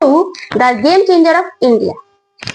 The game changer of India.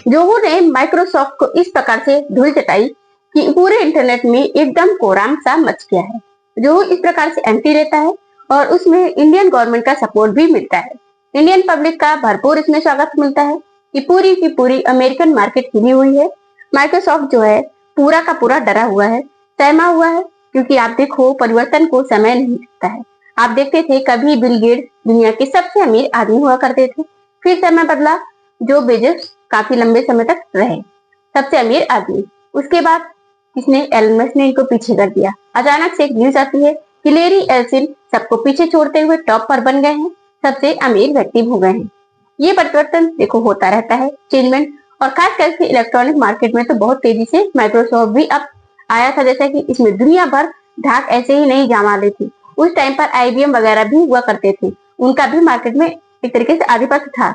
जोहू ने Microsoft को इस प्रकार से धूल चटाई कि पूरे इंटरनेट में एकदम कोहराम सा मच गया है। जोहू इस प्रकार से एंट्री लेता है और उसमें इंडियन गवर्नमेंट का सपोर्ट भी मिलता है। इंडियन पब्लिक का भरपूर इसमें स्वागत मिलता है कि पूरी की पूरी अमेरिकन मार्केट हिली हुई है। माइक्रोसॉफ्ट जो है पूरा का पूरा डरा हुआ है, सहमा हुआ है, क्योंकि आप देखो परिवर्तन को समय नहीं लगता है। आप देखते थे कभी बिल गेट्स दुनिया के सबसे अमीर आदमी हुआ करते थे, फिर समय बदला, जो बेजोस काफी लंबे समय तक रहे सबसे अमीर आदमी। उसके बाद किसने, एलन मस्क ने इनको पीछे कर दिया। अचानक से एक न्यूज आती है कि लैरी एल्सिन सबको पीछे छोड़ते हुए टॉप पर बन गए हैं, सबसे अमीर व्यक्ति हो गए हैं। ये परिवर्तन देखो होता रहता है, चेंजमेंट, और खास करके इलेक्ट्रॉनिक मार्केट में तो बहुत तेजी से माइक्रोसॉफ्ट भी अब आया था। जैसा कि इसमें दुनिया भर धाक ऐसे ही नहीं जमा ली थी। उस टाइम पर IBM वगैरह भी हुआ करते थे, उनका भी मार्केट में एक तरीके से आधिपत्य था।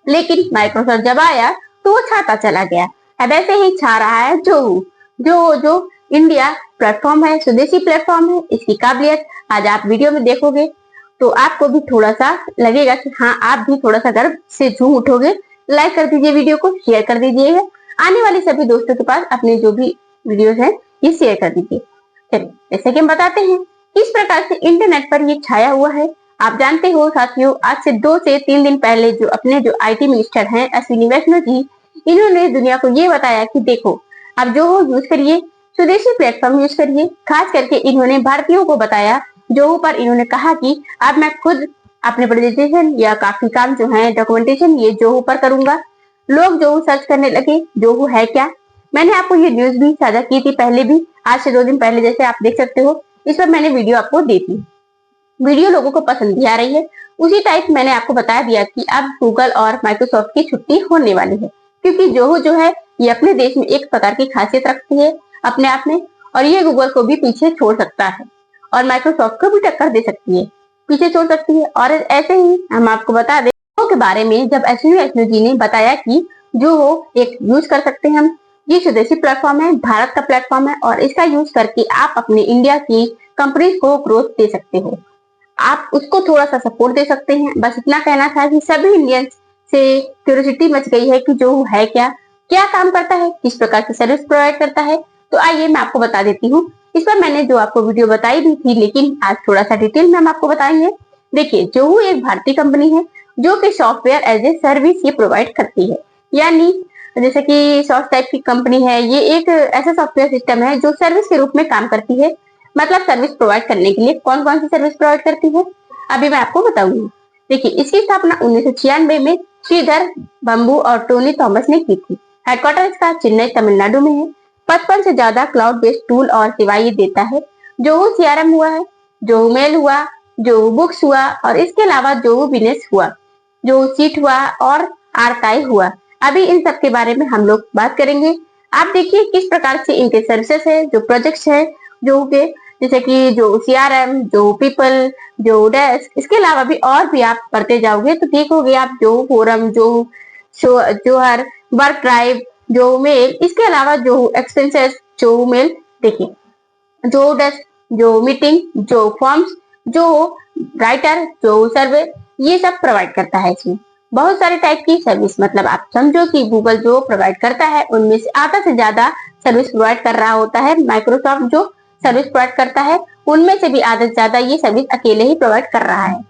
लेकिन माइक्रोसॉफ्ट जब आया तो वो छाता चला गया। अब ऐसे ही छा रहा है जो इंडिया प्लेटफॉर्म है, स्वदेशी प्लेटफॉर्म है। इसकी काबिलियत आज आप वीडियो में देखोगे तो आपको भी थोड़ा सा लगेगा कि हाँ, आप भी थोड़ा सा गर्व से झूम उठोगे। लाइक कर दीजिए, वीडियो को शेयर कर दीजिएगा, आने वाले सभी दोस्तों के पास अपने जो भी वीडियोस हैं ये शेयर कर दीजिए। चलिए जैसे कि हम बताते हैं किस प्रकार से इंटरनेट पर ये छाया हुआ है। आप जानते हो साथियों, आज से 2 से 3 दिन पहले जो अपने IT मिनिस्टर हैं अश्विनी वैष्णव जी, इन्होंने दुनिया को ये बताया कि देखो आप जोहो यूज करिए, स्वदेशी प्लेटफॉर्म यूज करिए। खास करके इन्होंने भारतीयों को बताया जोहो पर। इन्होंने कहा कि अब मैं खुद अपने प्रेजेंटेशन या काफी काम जो है डॉक्यूमेंटेशन ये जोहो पर करूंगा। लोग जोहो सर्च करने लगे, जोहो है क्या। मैंने आपको ये न्यूज भी साझा की थी पहले भी, आज से 2 दिन पहले, जैसे आप देख सकते हो। इस पर मैंने वीडियो आपको दी थी, वीडियो लोगों को पसंद भी आ रही है। उसी टाइप मैंने आपको बता दिया कि अब गूगल और माइक्रोसॉफ्ट की छुट्टी होने वाली है, क्योंकि जोहो जो है ये अपने देश में एक प्रकार की खासियत रखती है अपने आप में, और ये गूगल को भी पीछे छोड़ सकता है और माइक्रोसॉफ्ट को भी टक्कर दे सकती है, पीछे छोड़ सकती है। और ऐसे ही हम आपको बता दें जोहो के बारे में, जब अश्विनी वैष्णव जी ने बताया कि जोहो एक यूज कर सकते हैं हम, ये स्वदेशी प्लेटफॉर्म है, भारत का प्लेटफॉर्म है, और इसका यूज करके आप अपने इंडिया की कंपनीज को ग्रोथ दे सकते हो, आप उसको थोड़ा सा सपोर्ट दे सकते हैं। बस इतना कहना था कि सभी इंडियंस से क्यूरियोसिटी मच गई है कि जो है क्या काम करता है, किस प्रकार की सर्विस प्रोवाइड करता है। तो आइए मैं आपको बता देती हूँ। इस पर मैंने जो आपको वीडियो बताई भी थी, लेकिन आज थोड़ा सा डिटेल में हम आपको बताएंगे। देखिए, जोहू एक भारतीय कंपनी है जो कि सॉफ्टवेयर एज ए सर्विस ये प्रोवाइड करती है। यानी जैसे कि सॉफ्ट टाइप की कंपनी है, ये एक ऐसा सॉफ्टवेयर सिस्टम है जो सर्विस के रूप में काम करती है। मतलब सर्विस प्रोवाइड करने के लिए कौन कौन सी सर्विस प्रोवाइड करती है अभी मैं आपको बताऊंगी। देखिए, इसकी स्थापना 1996 में श्रीधर बम्बू और टोनी थॉमस ने की थी। हेडक्वार्टर इसका चेन्नई तमिलनाडु में है। 55 से ज्यादा क्लाउड बेस्ड टूल और सेवाएं देता है। जोहू CRM हुआ है, जोहू मेल हुआ, जोहू बुक्स हुआ, और इसके अलावा जोहू बिजनेस हुआ, जोहू सीट हुआ और आर्काइव हुआ। अभी इन सब के बारे में हम लोग बात करेंगे। आप देखिए किस प्रकार से इनके सर्विसेज है, जो प्रोजेक्ट्स है जोहू के, जैसे कि जो CRM, जो पीपल, जो डेस्क, इसके अलावा भी और भी आप पढ़ते जाओगे तो देखोगे आप जो फोरम, जो जोहर, वर्क ड्राइव, जो मेल, इसके अलावा जो एक्सपेंसेस, जो मेल, देखिए जो डेस्क, जो मीटिंग, जो फॉर्म्स, जो राइटर, जो सर्वे, ये सब प्रोवाइड करता है। इसमें बहुत सारे टाइप की सर्विस, मतलब आप समझो कि गूगल जो प्रोवाइड करता है उनमें से आधा से ज्यादा सर्विस प्रोवाइड कर रहा होता है। माइक्रोसॉफ्ट जो सर्विस प्रोवाइड करता है उनमें से भी आधा से ज्यादा ये सर्विस अकेले ही प्रोवाइड कर रहा है।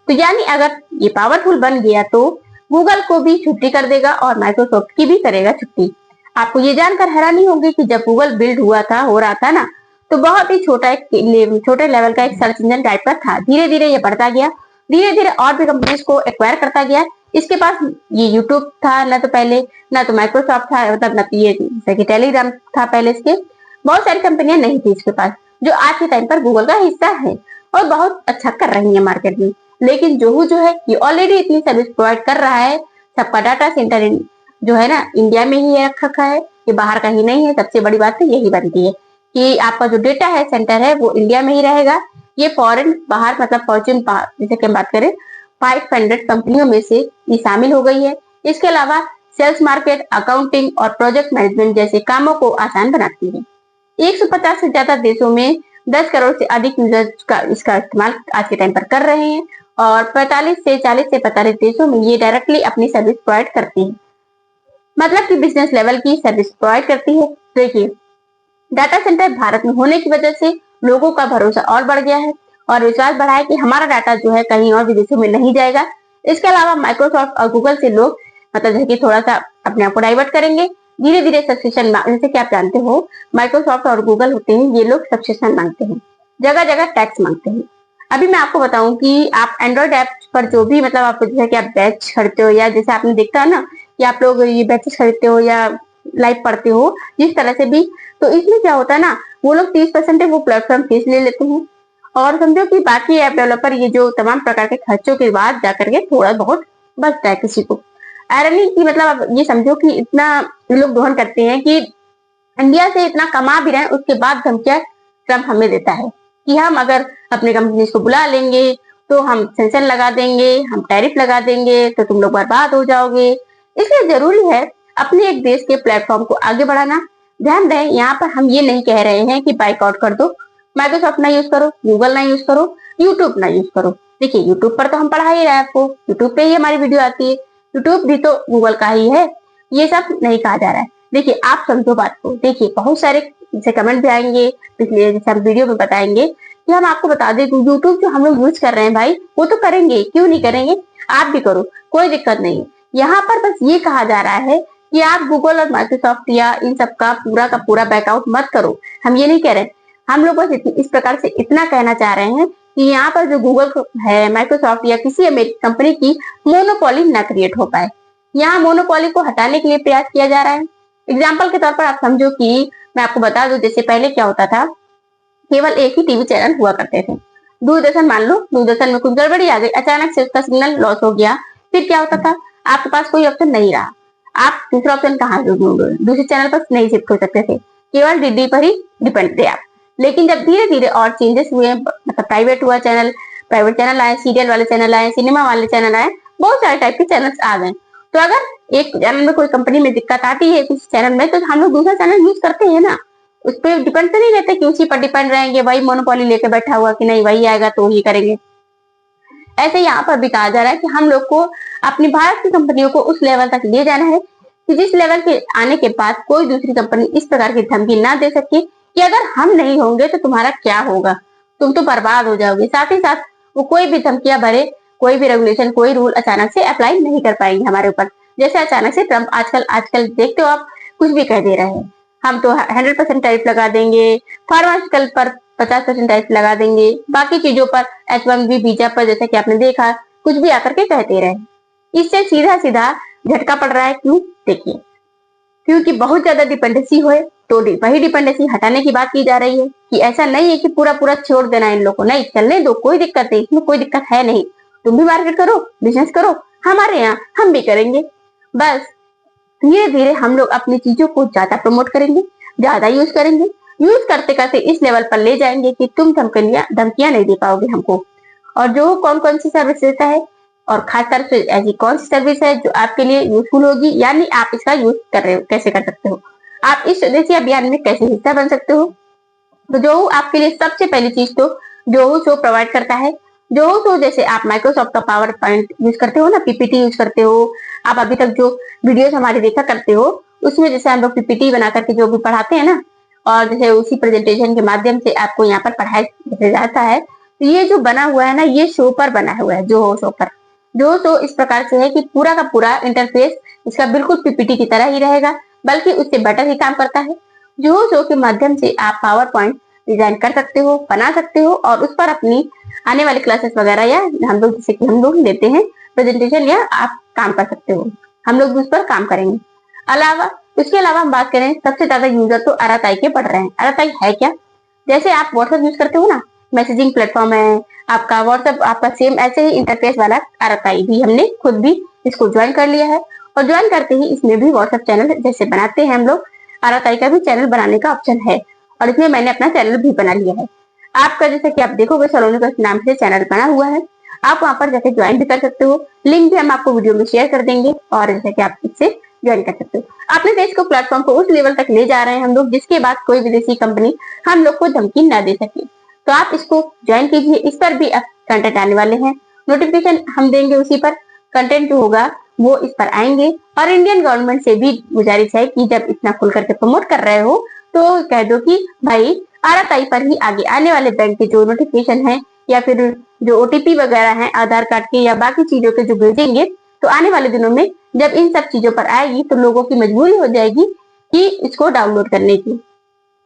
तो यानी अगर ये पावरफुल बन गया तो गूगल को भी छुट्टी कर देगा और माइक्रोसॉफ्ट की भी करेगा छुट्टी। आपको ये जानकर हैरानी होगी कि जब गूगल बिल्ड हो रहा था ना, तो बहुत ही छोटे लेवल का एक सर्च इंजन टाइप का था। धीरे धीरे ये बढ़ता गया, धीरे धीरे और भी कंपनीज को एक्वायर करता गया। इसके पास ये यूट्यूब था ना तो पहले, ना तो माइक्रोसॉफ्ट था, मतलब ना तो ये जैसे कि टेलीग्राम था पहले। इसके बहुत सारी कंपनियां नहीं थी इसके पास, जो आज के टाइम पर गूगल का हिस्सा है और बहुत अच्छा कर रही है मार्केट में। लेकिन जोहू जो है ये ऑलरेडी इतनी सर्विस प्रोवाइड कर रहा है। सबका डाटा सेंटर जो है ना इंडिया में ही रखा है, ये बाहर का ही नहीं है। सबसे बड़ी बात तो यही बनती है कि आपका जो डेटा है सेंटर है वो इंडिया में ही रहेगा। ये फॉरेन बाहर, मतलब फॉर्च्यून जैसे कि हम बात करें 500 कंपनियों में से ये शामिल हो गई है। इसके अलावा सेल्स, मार्केट, अकाउंटिंग और प्रोजेक्ट मैनेजमेंट जैसे कामों को आसान बनाती है। 150 से ज्यादा देशों में 10 करोड़ से अधिक यूजर्स का इसका इस्तेमाल आज के टाइम पर कर रहे हैं। और 40 से 45 देशों में ये डायरेक्टली अपनी सर्विस प्रोवाइड करती है, मतलब कि बिजनेस लेवल की सर्विस प्रोवाइड करती है। देखिए, डाटा सेंटर भारत में होने की वजह से लोगों का भरोसा और बढ़ गया है और विश्वास बढ़ा है कि हमारा डाटा जो है कहीं और विदेशों में नहीं जाएगा। इसके अलावा माइक्रोसॉफ्ट और गूगल से लोग मतलब जैसे कि थोड़ा सा अपने आप को डाइवर्ट करेंगे, धीरे धीरे सब्सक्रिप्शन, जैसे कि आप जानते हो माइक्रोसॉफ्ट और गूगल होते हैं, ये लोग सब्सक्रिप्शन मांगते हैं, जगह जगह टैक्स मांगते हैं। अभी मैं आपको बताऊं कि आप एंड्रॉइड ऐप पर जो भी मतलब आप जैसे कि आप बैच खरीदते हो या जैसे आपने देखा है ना कि आप लोग ये बैचेस खरीदते हो या लाइव पढ़ते हो, जिस तरह से भी, तो इसमें क्या होता है ना, वो लोग 30% वो प्लेटफॉर्म फीस ले लेते हैं और समझो कि बाकी ऐप डेवलपर ये जो तमाम प्रकार के खर्चों के बाद जाकर के थोड़ा बहुत बचता है किसी को। आयरनी की मतलब आप ये समझो कि इतना लोग दोहन करते हैं कि इंडिया से इतना कमा भी रहे हैं, उसके बाद धमकियां ट्रम्प हमें देता है कि हम अगर अपने कंपनी को बुला लेंगे तो हम सेंशन लगा देंगे, हम टैरिफ लगा देंगे, तो तुम लोग बर्बाद हो जाओगे। इसलिए जरूरी है अपने एक देश के प्लेटफॉर्म को आगे बढ़ाना। ध्यान दें, यहाँ पर हम ये नहीं कह रहे हैं कि बाइकआउट कर दो, माइक्रोसॉफ्ट ना यूज करो, गूगल ना यूज करो, यूट्यूब ना यूज करो। देखिए, यूट्यूब पर तो हम पढ़ा ही रहे हैं आपको, यूट्यूब पे ही हमारी वीडियो आती है, यूट्यूब भी तो गूगल का ही है, ये सब नहीं कहा जा रहा है। देखिए, आप समझो बात को। देखिए, बहुत सारे जैसे कमेंट भी आएंगे, पिछले जैसे हम वीडियो में बताएंगे कि हम आपको बता दें कि यूट्यूब जो हम लोग यूज कर रहे हैं भाई, वो तो करेंगे, क्यों नहीं करेंगे, आप भी करो, कोई दिक्कत नहीं है। यहाँ पर बस ये कहा जा रहा है कि आप गूगल और माइक्रोसॉफ्ट या इन सब का पूरा बैकआउट मत करो। हम ये नहीं कह रहे, हम लोग बस इस प्रकार से इतना कहना चाह रहे हैं कि यहाँ पर जो गूगल है, माइक्रोसॉफ्ट या किसी अमेरिकन कंपनी की मोनोपोली ना क्रिएट हो पाए। यहाँ मोनोपोली को हटाने के लिए प्रयास किया जा रहा है। एग्जाम्पल के तौर पर आप समझो कि मैं आपको बता दूं, जैसे पहले क्या होता था, केवल एक ही टीवी चैनल हुआ करते थे। दूरदर्शन, मान लो दूरदर्शन में कुछ गड़बड़ी आ गई, अचानक से उसका सिग्नल लॉस हो गया, फिर क्या होता था, आपके पास कोई ऑप्शन नहीं रहा, आप दूसरा ऑप्शन कहाँ ढूंढोगे, दूसरे चैनल पर नहीं शिफ्ट हो सकते थे, केवल डीडी पर ही डिपेंड थे आप। लेकिन जब धीरे धीरे और चेंजेस हुए, मतलब प्राइवेट हुआ चैनल, प्राइवेट चैनल आए, सीरियल वाले चैनल आए, सिनेमा वाले चैनल आए, बहुत सारे टाइप के चैनल्स आ गए। तो अगर एक चैनल में कोई कंपनी में दिक्कत आती है किसी चैनल में, तो हम लोग दूसरा चैनल यूज करते हैं ना, उस पर डिपेंड तो नहीं रहते कि उसी पर डिपेंड रहेंगे, वही मोनोपोली लेके बैठा हुआ कि नहीं वही आएगा तो ही करेंगे। ऐसे यहाँ पर भी कहा जा रहा है कि हम लोग को अपनी भारत की कंपनियों को उस लेवल तक ले जाना है कि जिस लेवल के आने के बाद कोई दूसरी कंपनी इस प्रकार की धमकी ना दे सके कि अगर हम नहीं होंगे तो तुम्हारा क्या होगा, तुम तो बर्बाद हो जाओगे। साथ ही साथ वो कोई भी धमकियां भरे, कोई भी रेगुलेशन, कोई रूल अचानक से अप्लाई नहीं कर पाएंगे हमारे ऊपर। जैसे अचानक से ट्रम्प आजकल देखते हो आप, कुछ भी कह दे रहे हैं, हम तो 100% टैरिफ लगा देंगे, फार्मास्यूटिकल पर 50% टैरिफ लगा देंगे, बाकी चीजों पर H1B वीजा पर जैसे कि आपने देखा कुछ भी आकर के कहते रहे। इससे सीधा सीधा झटका पड़ रहा है। क्यों? देखिए, क्योंकि बहुत ज्यादा डिपेंडेंसी हो तो वही डिपेंडेंसी हटाने की बात की जा रही है कि ऐसा नहीं है कि पूरा पूरा छोड़ देना इन लोगों को, नहीं, चलने दो, कोई दिक्कत नहीं, इसमें कोई दिक्कत है नहीं, तुम भी मार्केट करो, बिजनेस करो, हमारे यहाँ हम भी करेंगे। बस धीरे धीरे हम लोग अपनी चीजों को ज्यादा प्रमोट करेंगे, ज्यादा यूज करेंगे, यूज करते करते इस लेवल पर ले जाएंगे कि तुम धमकियां नहीं दे पाओगे हमको। और जो कौन कौन सी सर्विस देता है और खासकर से ऐसी कौन सी सर्विस है जो आपके लिए यूजफुल होगी, यानी आप इसका यूज कर रहे हो, कैसे कर सकते हो, आप इस स्वदेशी अभियान में कैसे हिस्सा बन सकते हो। तो जो आपके लिए सबसे पहली चीज तो जो शो प्रोवाइड करता है, जो शो जैसे आप माइक्रोसॉफ्ट का पावर पॉइंट यूज करते हो ना, पीपीटी यूज करते हो, आप अभी तक जो वीडियोस हमारे देखा करते हो उसमें जैसे हम लोग पीपीटी बना करके जो भी पढ़ाते हैं ना, और जैसे उसी प्रेजेंटेशन के माध्यम से आपको यहाँ पर पढ़ाया जाता है, तो ये जो बना हुआ है ना, ये शो पर बना हुआ है, जो शो पर, जो शो इस प्रकार से है कि पूरा का पूरा इंटरफेस इसका बिल्कुल पीपीटी की तरह ही रहेगा, बल्कि उससे बेटर ही काम करता है। जो शो के माध्यम से आप पावर पॉइंट डिजाइन कर सकते हो, बना सकते हो और उस पर अपनी आने वाली क्लासेस वगैरह या हम लोग जैसे कि हम लोग लेते हैं प्रेजेंटेशन, या आप काम कर सकते हो, हम लोग उस पर काम करेंगे। इसके अलावा हम बात करें, सबसे ज्यादा यूजर तो अराताई के बढ़ रहे हैं। अराताई है क्या? जैसे आप व्हाट्सएप यूज करते हो ना, मैसेजिंग प्लेटफॉर्म है आपका व्हाट्सएप, आपका सेम ऐसे ही इंटरफेस वाला अराताई भी हमने खुद भी इसको ज्वाइन कर लिया है। और ज्वाइन करते ही इसमें भी व्हाट्सएप चैनल जैसे बनाते हैं हम लोग, अराताई का भी चैनल बनाने का ऑप्शन है और इसमें मैंने अपना चैनल भी बना लिया है। आपका जैसे कि आप देखोगे सलोनी का नाम से चैनल बना हुआ है, आप वहां पर जाके ज्वाइन भी कर सकते हो, लिंक भी हम आपको वीडियो में शेयर कर देंगे और जैसे कि आप इससे ज्वाइन कर सकते हो। अपने देश को प्लेटफॉर्म को उस लेवल तक ले जा रहे हैं हम लोग जिसके बाद कोई विदेशी कंपनी हम लोग को धमकी ना दे सके। तो आप इसको ज्वाइन कीजिए, इस पर भी कंटेंट आने वाले हैं नोटिफिकेशन हम देंगे उसी पर कंटेंट जो होगा वो इस पर आएंगे। और इंडियन गवर्नमेंट से भी गुजारिश है कि जब इतना खुल करके प्रमोट कर रहे हो तो कह दो कि भाई आरआरआई पर ही आगे आने वाले बैंक के जो नोटिफिकेशन है या फिर जो ओटीपी वगैरह है आधार कार्ड के या बाकी चीजों के जो भेजेंगे, तो आने वाले दिनों में जब इन सब चीजों पर आएगी तो लोगों की मजबूरी हो जाएगी कि इसको डाउनलोड करने की।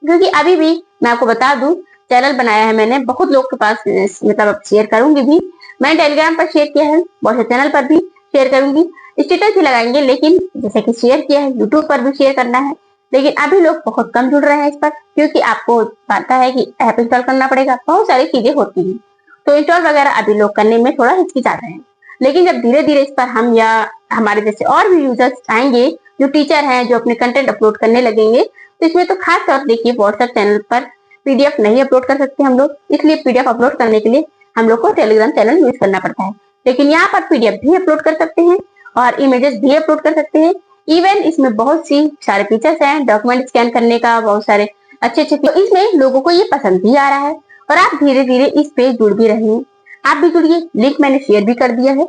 क्योंकि अभी भी मैं आपको बता दूं, चैनल बनाया है मैंने, बहुत लोग के पास मतलब शेयर करूंगी भी, मैंने टेलीग्राम पर शेयर किया है, बहुत से चैनल पर भी शेयर करूंगी, स्टेटस भी लगाएंगे, लेकिन जैसे कि शेयर किया है यूट्यूब पर भी शेयर करना है। लेकिन अभी लोग बहुत कम जुड़ रहे हैं इस पर, क्योंकि आपको पता है कि ऐप इंस्टॉल करना पड़ेगा, बहुत सारी चीजें होती हैं, तो इंस्टॉल वगैरह अभी लोग करने में थोड़ा हिचकिचा रहे हैं। लेकिन जब धीरे धीरे इस पर हम या हमारे जैसे और भी यूजर्स आएंगे, जो टीचर हैं, जो अपने कंटेंट अपलोड करने लगेंगे, तो इसमें तो खास तौर देखिए व्हाट्सएप चैनल पर पीडीएफ नहीं अपलोड कर सकते हम लोग, इसलिए पीडीएफ अपलोड करने के लिए हम लोग को टेलीग्राम चैनल यूज करना पड़ता है। लेकिन यहाँ पर पीडीएफ भी अपलोड कर सकते हैं और इमेजेस भी अपलोड कर सकते हैं। इवन इसमें बहुत सी सारे फीचर्स हैं, डॉक्यूमेंट स्कैन करने का, बहुत सारे अच्छे अच्छे, तो इसमें लोगों को ये पसंद भी आ रहा है और आप धीरे धीरे इस पे जुड़ भी रहे हैं। आप भी जुड़िए, लिंक मैंने शेयर भी कर दिया है,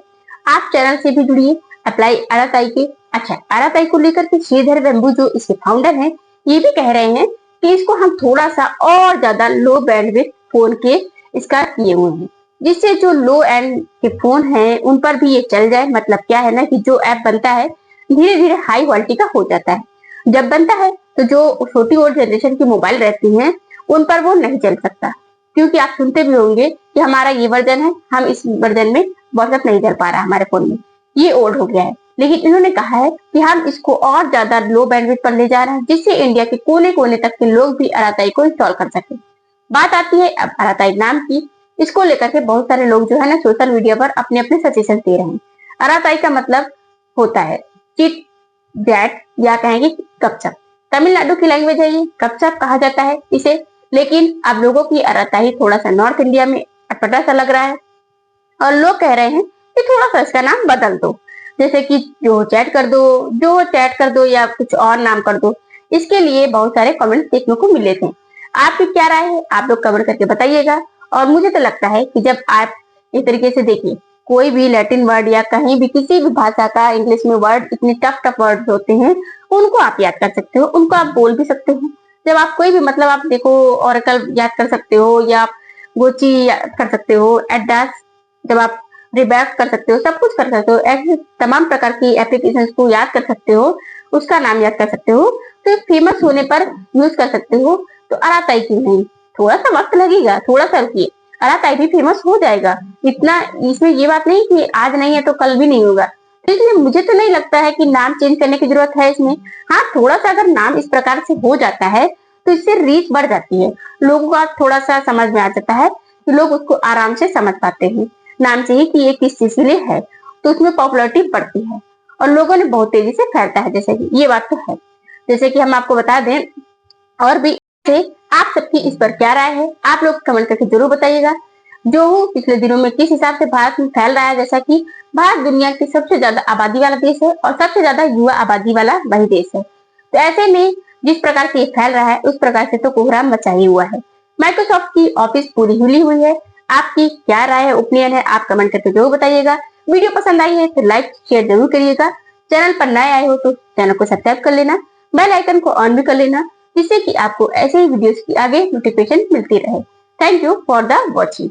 आप चैनल से भी जुड़िए। अप्लाई आरआरआई के, अच्छा आरआरआई को लेकर के श्रीधर वेम्बू जो इसके फाउंडर हैं, ये भी कह रहे हैं कि इसको हम थोड़ा सा और ज्यादा लो बैंडविड्थ फोन के इसका किए हुए हैं, जिससे जो लो एंड के फोन हैं उन पर भी ये चल जाए। मतलब क्या है ना कि जो ऐप बनता है धीरे धीरे हाई क्वालिटी का हो जाता है, जब बनता है तो जो छोटी ओल्ड जनरेशन की मोबाइल रहती हैं उन पर वो नहीं चल सकता, क्योंकि आप सुनते भी होंगे कि हमारा ये वर्जन है, हम इस वर्जन में व्हाट्सएप नहीं चल पा रहा हमारे फोन में, ये ओल्ड हो गया है। लेकिन इन्होंने कहा है कि हम इसको और ज्यादा लो बैंडविड्थ पर ले जा रहे हैं, जिससे इंडिया के कोने कोने तक के लोग भी आरआरआई को इंस्टॉल कर सके। बात आती है अब आरआरआई नाम की, इसको लेकर के बहुत सारे लोग जो है ना सोशल मीडिया पर अपने अपने सजेशन दे रहे हैं। आरआरआई का मतलब होता है चिट चैट या कहेंगे गपशप, तमिलनाडु की लैंग्वेज है, ये गपशप कहा जाता है इसे। लेकिन अब लोगों की आरआरआई थोड़ा सा नॉर्थ इंडिया में अटपटा सा लग रहा है और लोग कह रहे हैं कि थोड़ा सा इसका नाम बदल दो, जैसे कि जो चैट कर दो, जो चैट कर दो या कुछ और नाम कर दो। इसके लिए बहुत सारे कमेंट देखने को मिले थे। आपकी क्या राय है, आप लोग कमेंट करके बताइएगा। और मुझे तो लगता है कि जब आप इस तरीके से देखिए, कोई भी लैटिन वर्ड या कहीं भी किसी भी भाषा का इंग्लिश में वर्ड, इतने टफ टफ वर्ड होते हैं, उनको आप याद कर सकते हो, उनको आप बोल भी सकते हो। जब आप कोई भी मतलब आप देखो ओरेकल याद कर सकते हो या गोची याद कर सकते हो, एडास जब आप रिबैक कर सकते हो, सब कुछ कर सकते हो, ऐसे तमाम प्रकार की एप्लीकेशंस को याद कर सकते हो, उसका नाम याद कर सकते हो, तो फेमस होने पर यूज कर सकते हो। तो आरआरआई क्यों नहीं, थोड़ा सा वक्त लगेगा, थोड़ा सा रुकिए, आरआरआई भी फेमस हो जाएगा। इतना इसमें ये बात नहीं कि आज नहीं है तो कल भी नहीं होगा, तो इसलिए मुझे तो नहीं लगता है कि नाम चेंज करने की जरूरत है इसमें। हाँ, थोड़ा सा अगर नाम इस प्रकार से हो जाता है तो इससे रीच बढ़ जाती है, लोगों का थोड़ा सा समझ में आ जाता है कि लोग उसको आराम से समझ पाते हैं नाम से ही कि ये किस चीज के लिए है, तो उसमें पॉपुलैरिटी बढ़ती है और लोगों ने बहुत तेजी से फैलता है, जैसे कि ये बात तो है। जैसे कि हम आपको बता दें और भी से, आप सबकी इस पर क्या राय है, आप लोग कमेंट करके जरूर बताइएगा। जो पिछले दिनों में किस हिसाब से भारत में फैल रहा है, जैसा कि भारत दुनिया की सबसे ज्यादा आबादी वाला देश है और सबसे ज्यादा युवा आबादी वाला वही देश है, तो ऐसे में जिस प्रकार से ये फैल रहा है उस प्रकार से तो कोहराम मचा ही हुआ है। माइक्रोसॉफ्ट की ऑफिस पूरी हिली हुई है। आपकी क्या राय है, ओपिनियन है, आप कमेंट करके जरूर बताइएगा। वीडियो पसंद आई है तो लाइक शेयर जरूर करिएगा। चैनल पर नए आए हो तो चैनल को सब्सक्राइब कर लेना, बेल आइकन को ऑन भी कर लेना, जिससे कि आपको ऐसे ही वीडियोस की आगे नोटिफिकेशन मिलती रहे। Thank you for the watching.